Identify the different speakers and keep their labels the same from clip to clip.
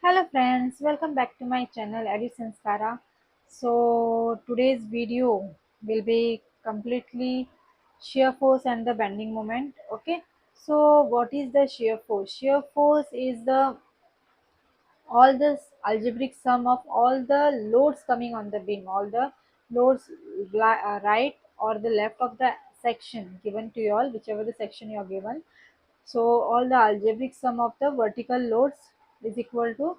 Speaker 1: Hello friends, welcome back to my channel Edison Sanskara. So today's video will be completely shear force and the bending moment. Okay, so what is the shear force? Shear force is the all the algebraic sum of all the loads coming on the beam, all the loads right or the left of the section given to you all, whichever the section you are given. So all the algebraic sum of the vertical loads is equal to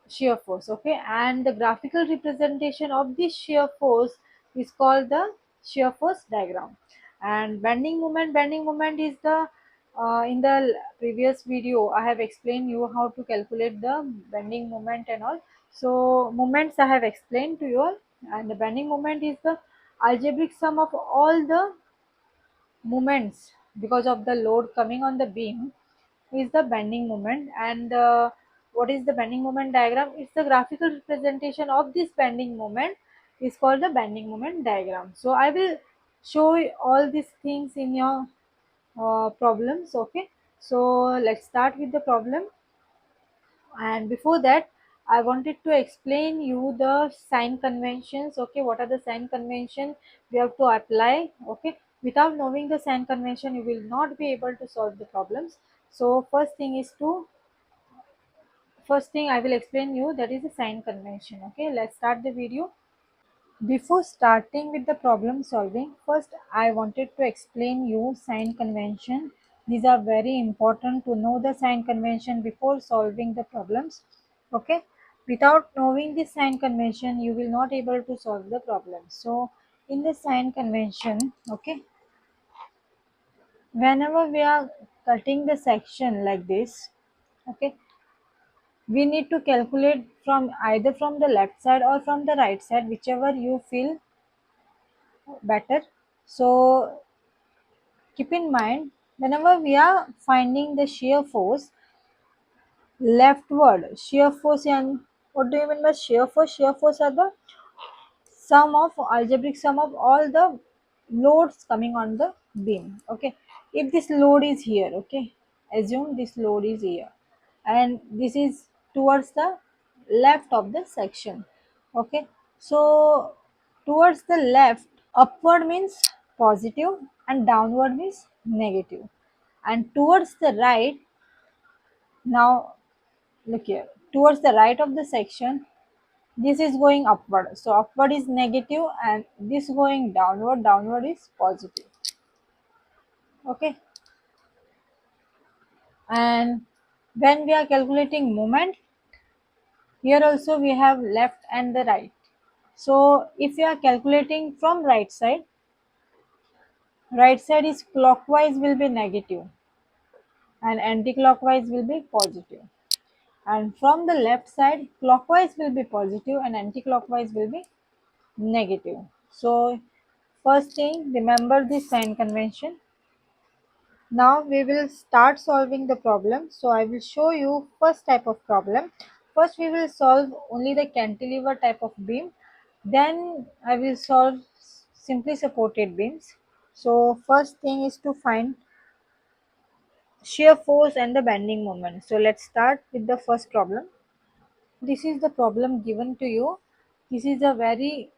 Speaker 1: shear force. Okay, and the graphical representation of this shear force is called the shear force diagram. And bending moment is the in the previous video I have explained you how to calculate the bending moment and all. So moments I have explained to you all, and the bending moment is the algebraic sum of all the moments because of the load coming on the beam is the bending moment. And what is the bending moment diagram? It's the graphical representation of this bending moment is called the bending moment diagram. So I will show you all these things in your problems. Okay, so let's start with the problem. And before that, I wanted to explain you the sign conventions. Okay, what are the sign convention we have to apply? Okay, without knowing the sign convention you will not be able to solve the problems. So first thing I will explain you, that is a sign convention. Okay, let's start the video. Before starting with the problem solving, first I wanted to explain you sign convention. These are very important to know the sign convention before solving the problems. Okay, without knowing the sign convention you will not able to solve the problem. So in the sign convention, okay, whenever we are cutting the section like this, okay, we need to calculate from either from the left side or from the right side, whichever you feel better. So keep in mind, whenever we are finding the shear force, leftward shear force, and what do you mean by shear force? Shear force are the sum of algebraic sum of all the loads coming on the beam. Okay, if this load is here, okay, assume this load is here and this is towards the left of the section. Okay, so towards the left, upward means positive and downward means negative, and towards the right, now look here, towards the right of the section, this is going upward, so upward is negative, and this going downward, downward is positive. Okay, and when we are calculating moment, here also we have left and the right. So if you are calculating from right side is clockwise will be negative and anti-clockwise will be positive, and from the left side clockwise will be positive and anti-clockwise will be negative. So first thing, remember this sign convention. Now we will start solving the problem. So I will show you first type of problem. First we will solve only the cantilever type of beam. Then I will solve simply supported beams. So first thing is to find shear force and the bending moment. So let's start with the first problem. This is the problem given to you. This is a very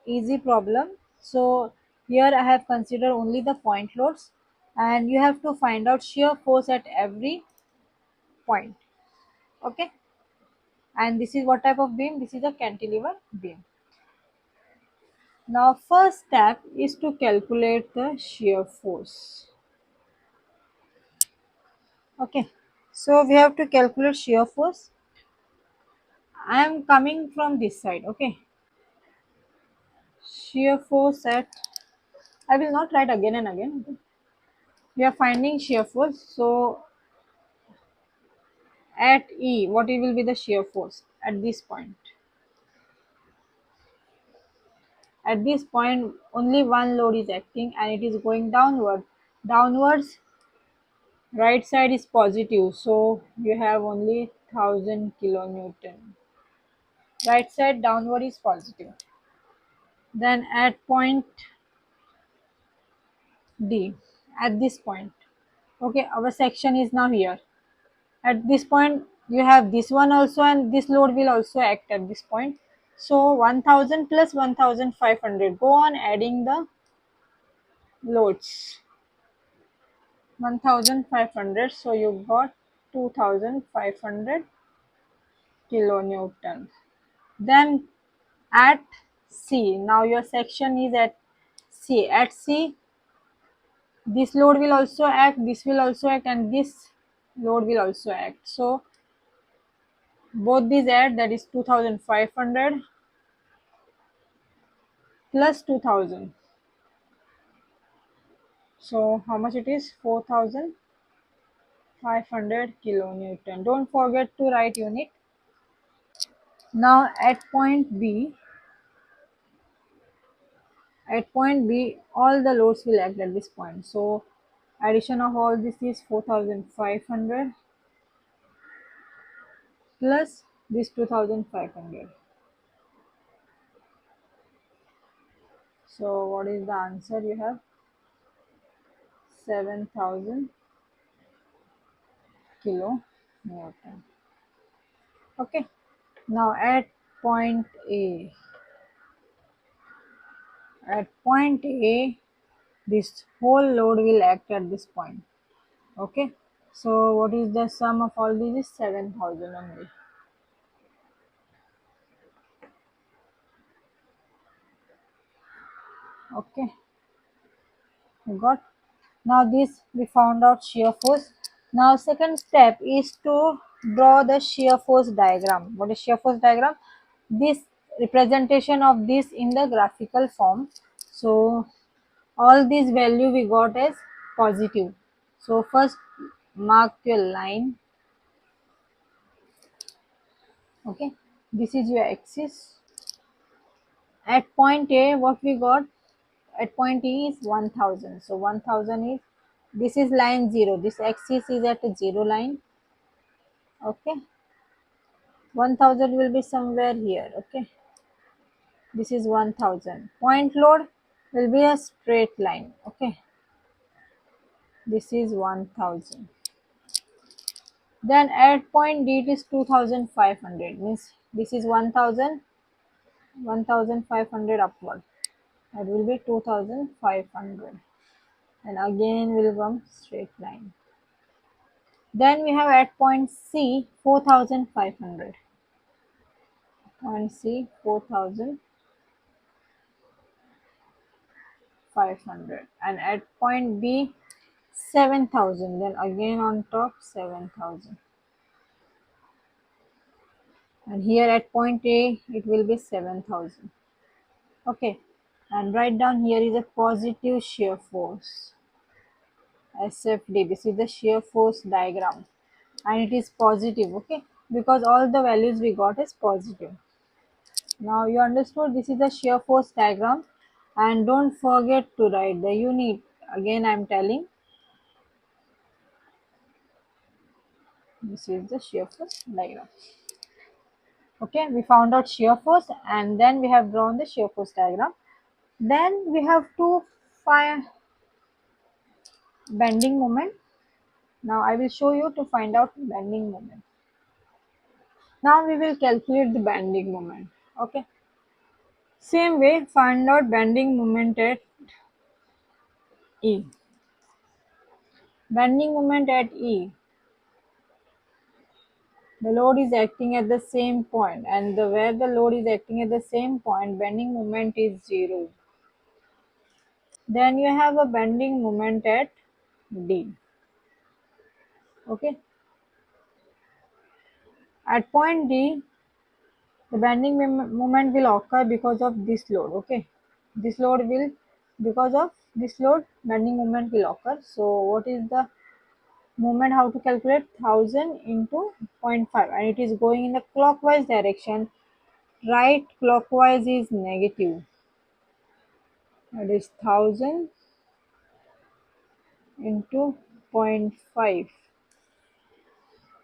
Speaker 1: easy problem. So here I have considered only the point loads, and you have to find out shear force at every point. Okay, and this is what type of beam? This is a cantilever beam. Now first step is to calculate the shear force. Okay, so we have to calculate shear force. I am coming from this side. Okay, shear force at, I will not write again and again. Okay? We are finding shear force. So at E, what will be the shear force at this point? At this point, only one load is acting and it is going downward. Downwards, right side is positive, so you have only 1000 kilonewton. Right side downward is positive. Then at point D, at this point, okay, our section is now here. At this point, you have this one also, and this load will also act at this point. So 1000 plus 1500, go on adding the loads. 1500, so you got 2500 kilonewton. Then at C, now your section is at C. At C, this load will also act, this will also act, and this load will also act. So both these add, that is 2500 plus 2000. So how much it is? 4500 kilonewton. Don't forget to write unit. Now at point B, all the loads will act at this point. So addition of all this is 4500 plus this 2500. So what is the answer? You have 7000 kilonewton. Okay. Now point A. At point A, this whole load will act at this point. Okay. So what is the sum of all these? Is 7000 only. Okay. You got. Now this we found out shear force. Now second step is to draw the shear force diagram. What is shear force diagram? This representation of this in the graphical form. So all these value we got as positive. So first mark your line. Okay, this is your axis. At point A, what we got at point E is 1000. So 1000 is, this is line 0. This axis is at a 0 line. Okay, 1000 will be somewhere here. Okay, this is 1000. Point load will be a straight line. Okay, this is 1000. Then at point D, it is 2500. Means this is 1000, 1500 upward. That will be 2500. And again will come straight line. Then we have at point C 4500. Point C 4500, and at point B 7000. Then again on top 7000. And here at point A it will be 7000. Okay, and write down here is a positive shear force. SFD, this is the shear force diagram, and it is positive. Okay, because all the values we got is positive. Now you understood this is the shear force diagram, and don't forget to write the unit. Again I am telling, this is the shear force diagram. Okay, we found out shear force, and then we have drawn the shear force diagram. Then we have to find bending moment. Now I will show you to find out bending moment. Now we will calculate the bending moment. Okay, same way, find out bending moment at E. Bending moment at E, the load is acting at the same point, and where the load is acting at the same point, bending moment is 0. Then you have a bending moment at D. Okay, at point D, the bending moment will occur because of this load. Okay, this load will, because of this load, bending moment will occur. So what is the moment? How to calculate? 1000 into 0.5, and it is going in the clockwise direction. Right clockwise is negative. That is 1000 into zero point 0.5.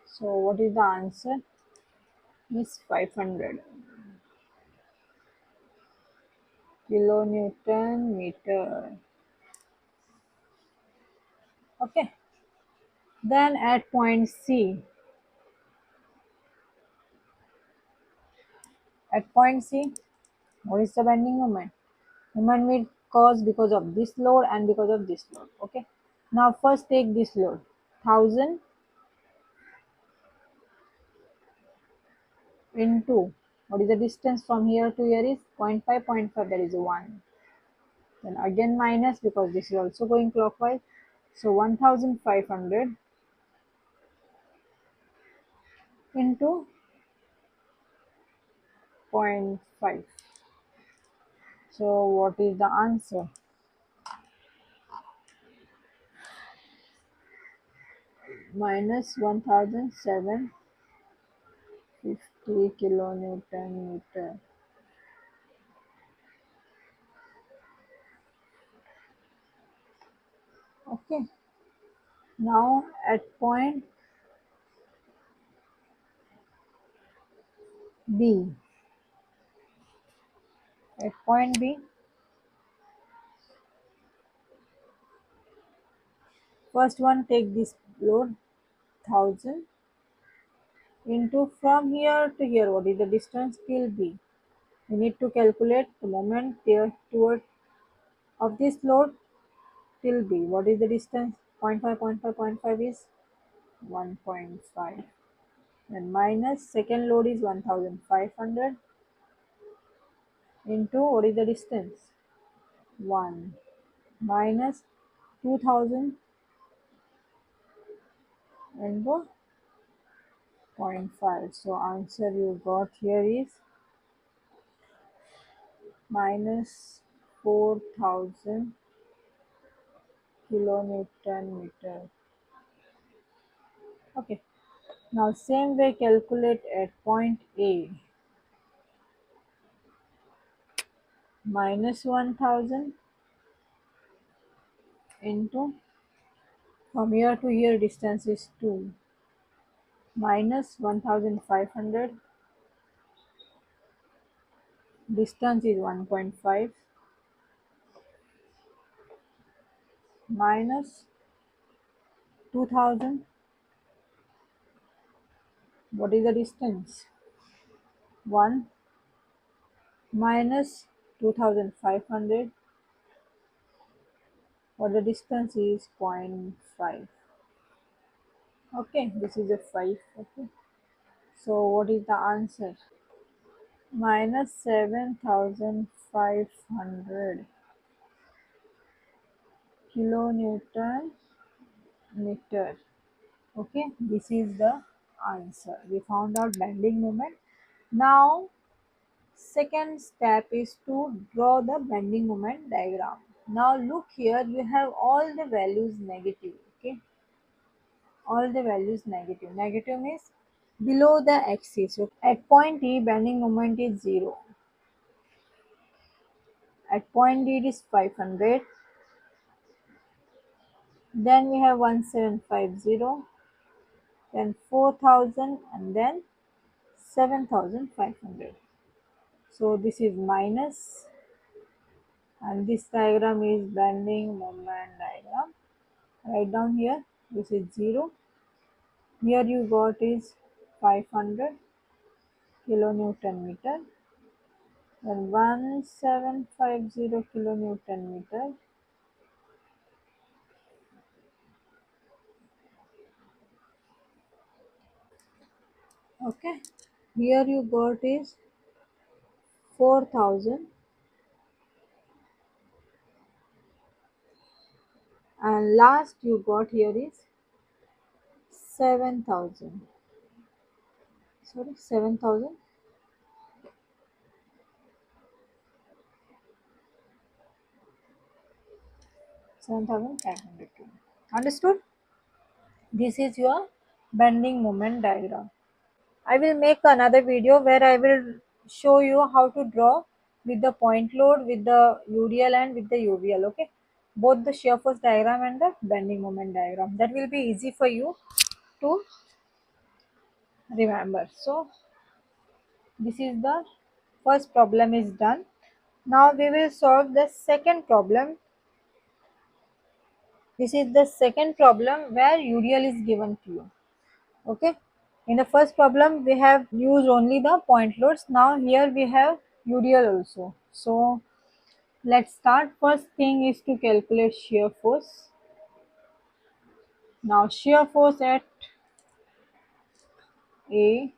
Speaker 1: So what is the answer? Is 500 kilonewton meter. Okay. Then at point C, At point C, what is the bending moment? Moment will cause because of this load and because of this load. Okay, now first take this load 1000 into what is the distance from here to here is 0.5, that is 1. Then again minus because this is also going clockwise, so 1500 into zero point 0.5. So what is the answer? Minus 1750 kilonewton meter. Okay, now at point B, at point B, first one take this load 1000 into from here to here, what is the distance till B. We need to calculate the moment there toward of this load till B. What is the distance? 0.5, 0.5 is 1.5. Then minus second load is 1500 into what is the distance? 1 minus 2000 into zero point 0.5. So answer you got here is minus 4000 kilonewton meter. Okay. Now same way calculate at point A. Minus 1000 into from here to here distance is 2 minus 1500, distance is 1.5 minus 2000, what is the distance? 1 minus 2500, what the distance is? Zero point 0.5. Okay, this is a 5. Okay, so what is the answer? Minus 7500 kilonewton meter. Okay, this is the answer. We found out bending moment. Now second step is to draw the bending moment diagram. Now look here, you have all the values negative. Okay, all the values negative. Negative means below the axis. Okay? At point E, bending moment is 0. At point D, it is 500. Then we have 1750, then 4000, and then 7500. So this is minus, and this diagram is bending moment diagram. Write down here, this is 0. Here you got is 500 kilonewton meter, then 1750 kilonewton meter, okay. Here you got is 4000, and last you got here is 7000. Sorry, 7000, 7500. Understood? This is your bending moment diagram. I will make another video where I will show you how to draw with the point load, with the UDL and with the UVL. Okay, both the shear force diagram and the bending moment diagram. That will be easy for you to remember. So this is the first problem is done. Now we will solve the second problem. This is the second problem where UDL is given to you. Okay. In the first problem, we have used only the point loads. Now here we have UDL also. So let's start. First thing is to calculate shear force. Now shear force at A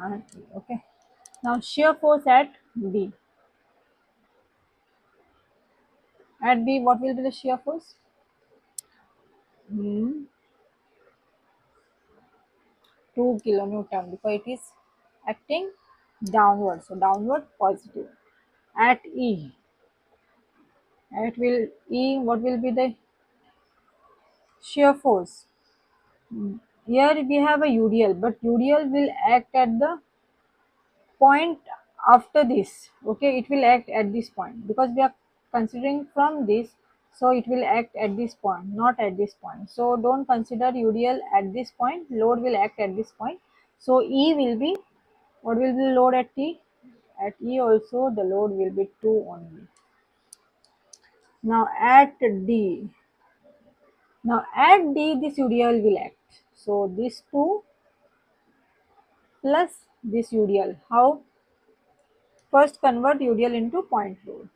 Speaker 1: and A. Okay. Now shear force at B. At B, what will be the shear force? 2 kilonewton, because it is acting downward. So downward positive. At E, at will E, what will be the shear force? Here we have a UDL, but UDL will act at the point after this. Okay, it will act at this point because we are considering from this, so it will act at this point, not at this point. So don't consider UDL at this point. Load will act at this point. So E will be, what will be the load at T? At E also the load will be 2 only. Now at D, this UDL will act. So this 2 plus this UDL. How? First convert UDL into point load.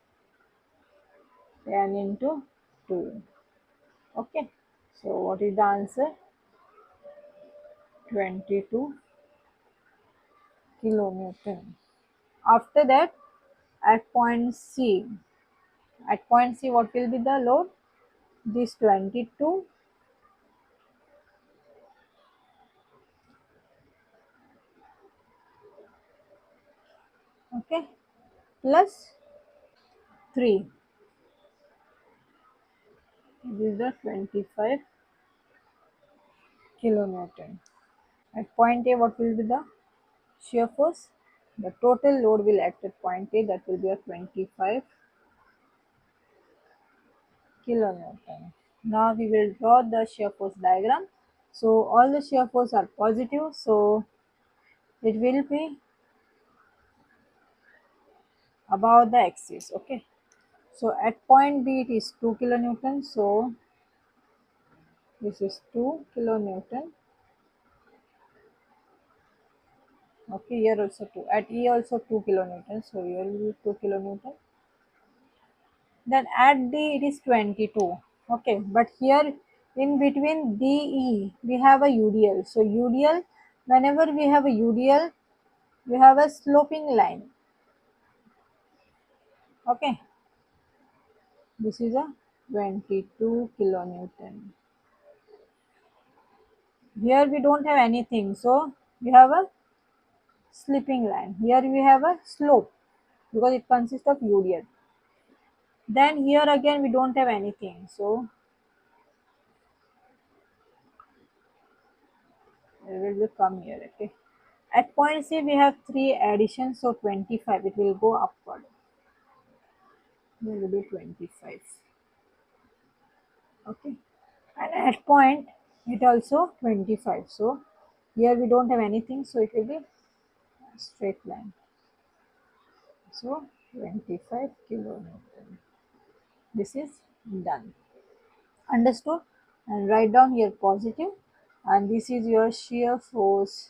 Speaker 1: 10 into 2. Okay. So what is the answer? 22 kilonewton. After that, at point C, what will be the load? This 22 okay plus 3. This is the 25 kilonewton. At point A, what will be the shear force? The total load will act at point A, that will be a 25 kilonewton. Now we will draw the shear force diagram. So all the shear force are positive, so it will be above the axis. Okay. So at point B it is 2 kilonewton. So this is 2 kilonewton. Okay, here also 2. At E also 2 kilonewton. So here will be 2 kilonewton. Then at D it is 22. Okay, but here in between DE we have a UDL. So UDL, whenever we have a UDL, we have a sloping line. Okay, this is a 22 kilonewton. Here we don't have anything, so we have a slipping line. Here we have a slope because it consists of UDL. Then here again we don't have anything, so it will come here. Okay. At point C we have 3 additions, so 25. It will go upward. It will be 25. Okay. And at point it also 25. So here we don't have anything, so it will be a straight line. So 25 kilonewton. This is done. Understood? And write down here positive. And this is your shear force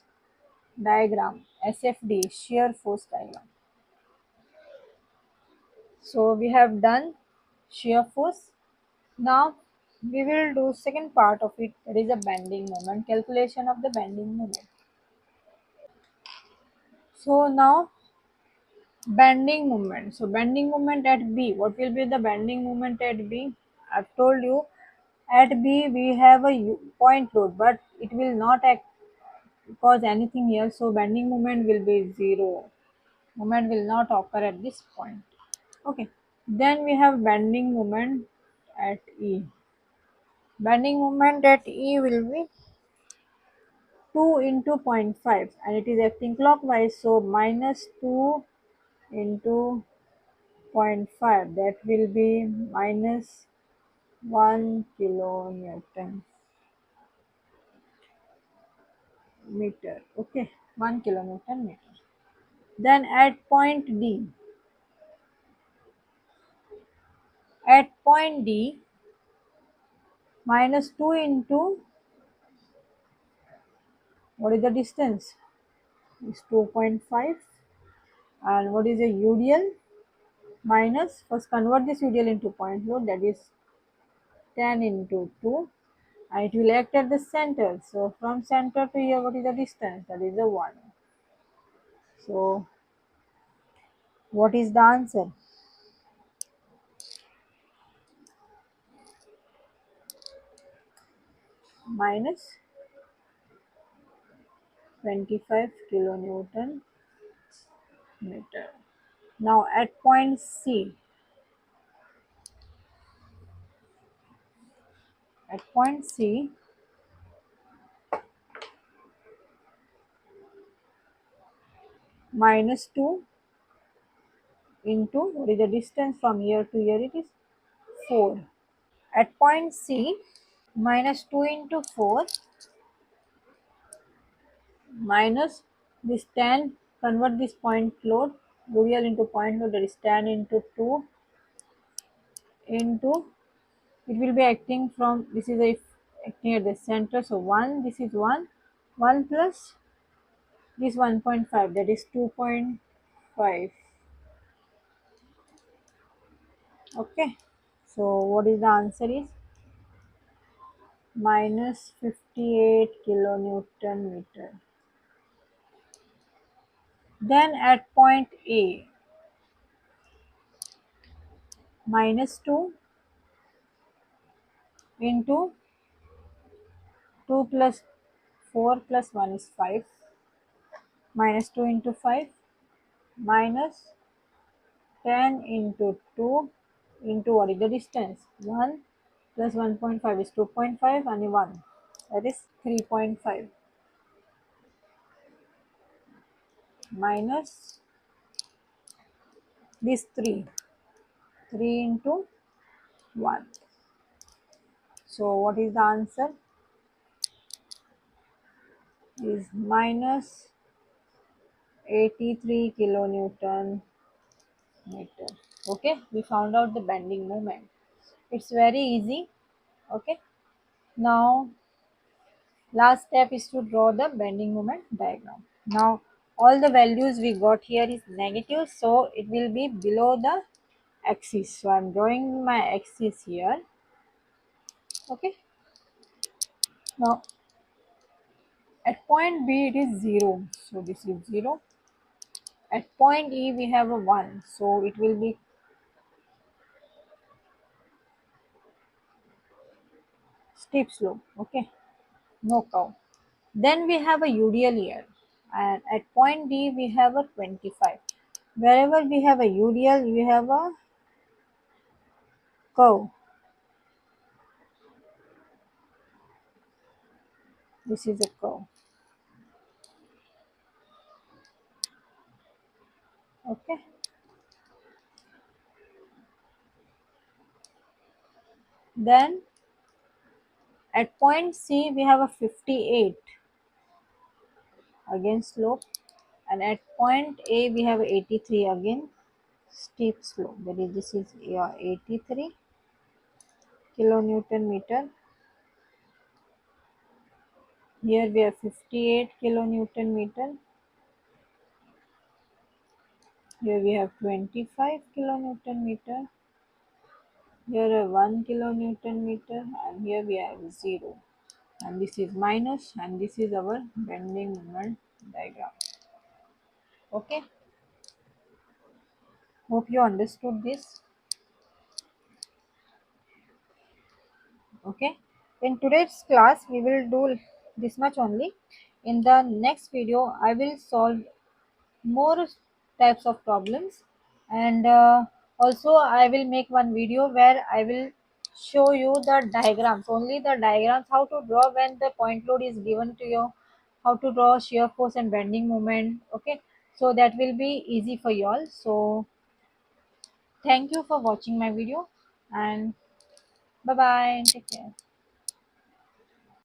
Speaker 1: diagram, SFD, shear force diagram. So we have done shear force. Now we will do second part of it, that is a bending moment, calculation of the bending moment. So now bending moment. So bending moment at B, what will be the bending moment at B? I've told you at B we have a point load, but it will not act cause anything here, so bending moment will be 0. Moment will not occur at this point. Okay, then we have bending moment at E. Bending moment at E will be 2 into zero point 0.5 and it is acting clockwise, so minus 2 into zero point 0.5, that will be minus 1 kilonewton meter. Okay, 1 kilonewton meter. Then at point D, minus 2 into, what is the distance? It's 2.5. And what is a UDL? Minus, first convert this UDL into point load, that is 10 into 2, and it will act at the center. So from center to here, what is the distance? That is the 1. So what is the answer? Minus 25 kilonewton meter. Now at point C, at point C, minus 2 into, what is the distance from here to here? It is 4. At point C, minus 2 into 4 minus this 10, convert this point load, UDL into point load, that is 10 into 2 into, it will be acting from, this is a acting at the center, so 1, this is 1 plus this 1.5, that is 2.5. Okay, so what is the answer is minus 58 kilonewton meter. Then at point A, minus 2 into 2 plus 4 plus 1 is 5, minus 2 into 5 minus 10 into 2 into, what is the distance? 1 plus 1.5 is 2.5 and 1, that is 3.5, minus this 3 into 1. So what is the answer? Is minus 83 kilonewton meter. Okay, we found out the bending moment. It's very easy. Okay, now last step is to draw the bending moment diagram. Now all the values we got here is negative, so it will be below the axis. So I'm drawing my axis here. Okay, now at point B it is 0, so this is 0. At point E we have a 1, so it will be steep slope. Okay, no curve. Then we have a UDL here, and at point D we have a 25. Wherever we have a UDL, we have a curve. This is a curve. Okay. Then at point C we have a 58, again slope, and at point A we have 83, again steep slope. That is, this is 83 kilonewton meter. Here we have 58 kilonewton meter. Here we have 25 kilonewton meter. Here a 1 kilonewton meter, and here we have 0. And this is minus, and this is our bending moment diagram. Okay, hope you understood this. Okay, in today's class we will do this much only. In the next video I will solve more types of problems, and also I will make one video where I will show you the diagrams, only the diagrams, how to draw when the point load is given to you, how to draw shear force and bending moment. Okay, so that will be easy for you all. So thank you for watching my video, and bye bye, take care.